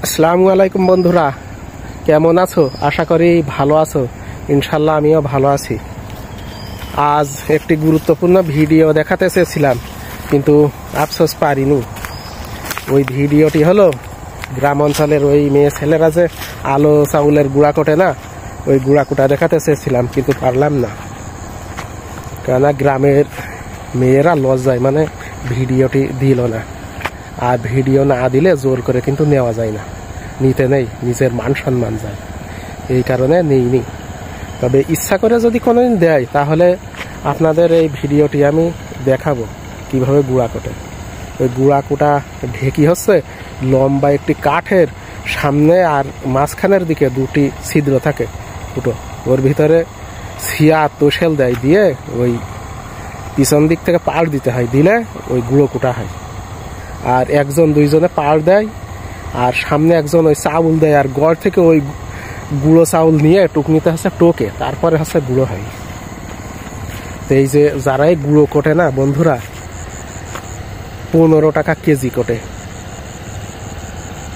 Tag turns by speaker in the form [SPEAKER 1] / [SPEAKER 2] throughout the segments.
[SPEAKER 1] আসসালামু আলাইকুম বন্ধুরা, কেমন আছো? আশা করি ভালো আছো। ইনশাল্লাহ আমিও ভালো আছি। আজ একটি গুরুত্বপূর্ণ ভিডিও দেখাতে চেয়েছিলাম, কিন্তু আফসোস পারিনি। ওই ভিডিওটি হলো গ্রাম অঞ্চলের ওই মেয়ে ছেলেরা যে আলো চাউলের গুঁড়া কোটে না, ওই গুঁড়া কোটা দেখাতে চেয়েছিলাম, কিন্তু পারলাম না। কেননা গ্রামের মেয়েরা লজ্জায় মানে ভিডিওটি দিল না। আর ভিডিও না দিলে জোর করে কিন্তু নেওয়া যায় না, নিতে নেই, নিজের মান সম্মান যায়, এই কারণে নেইনি। তবে ইচ্ছা করে যদি কোনোদিন দেয় তাহলে আপনাদের এই ভিডিওটি আমি দেখাবো কিভাবে গুঁড়া কোটে। ওই গুঁড়া কোটা ঢেকি হচ্ছে লম্বা একটি কাঠের, সামনে আর মাঝখানের দিকে দুটি ছিদ্র থাকে ফুটো, ওর ভিতরে ছিয়া তোষেল দেয়, দিয়ে ওই পিছন দিক থেকে পাড় দিতে হয়, দিলে ওই গুঁড়ো কোটা হয়। আর একজন দুইজনে পাড় দেয়, আর সামনে একজন ওই চাউল দেয়, আর গড় থেকে ওই গুঁড়ো চাউল নিয়ে টুকনিতে হচ্ছে টোকে, তারপরে হচ্ছে গুঁড়ো হয়। তো এই যে যারাই গুঁড়ো কোটে না বন্ধুরা, 15 টাকা কেজি কোটে।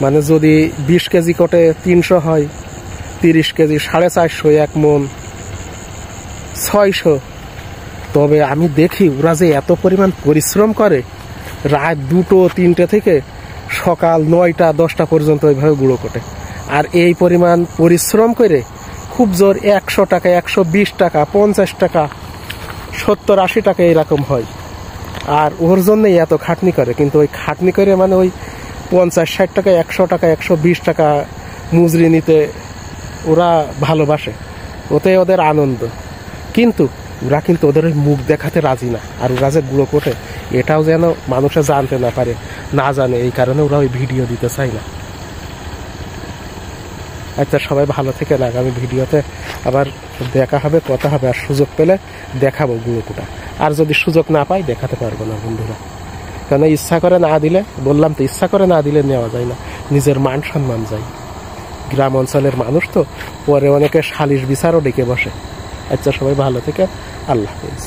[SPEAKER 1] মানে যদি 20 কেজি কোটে 300 হয়, 30 কেজি 450, 1 মন 600। তবে আমি দেখি ওরা যে এত পরিমাণ পরিশ্রম করে, রাত 2-3টে থেকে সকাল 9টা 10টা পর্যন্ত ওইভাবে গুঁড়ো কোটে। আর এই পরিমাণ পরিশ্রম করে খুব জোর 100 টাকা, 120 টাকা, 50 টাকা, 70-80 টাকা এরকম হয়। আর ওর জন্যই এত খাটনি করে, কিন্তু ওই খাটনি করে মানে ওই 50-60 টাকা, 100 টাকা, 120 টাকা মজুরি নিতে ওরা ভালোবাসে, ওতে ওদের আনন্দ। কিন্তু ওরা কিন্তু ওদের ওই মুখ দেখাতে রাজি না। আর ওরা যে গুঁড়ো কোটে এটাও যেন মানুষে জানতে না পারে, না জানে, এই কারণে ওরা ওই ভিডিও দিতে চায় না। আচ্ছা, সবাই ভালো থেকে না, আগামী ভিডিওতে আবার দেখা হবে, কথা হবে, আর সুযোগ পেলে দেখাবো গুঁড়ো কোটা। আর যদি সুযোগ না পাই দেখাতে পারবো না বন্ধুরা, কেন ইচ্ছা করে না দিলে, বললাম তো, ইচ্ছা করে না দিলে নেওয়া যায় না, নিজের মান সম্মান যায়। গ্রাম অঞ্চলের মানুষ তো, পরে অনেকে সালিশ বিচারও ডেকে বসে। আচ্ছা, সবাই ভালো থেকে, আল্লাহ হাফেজ।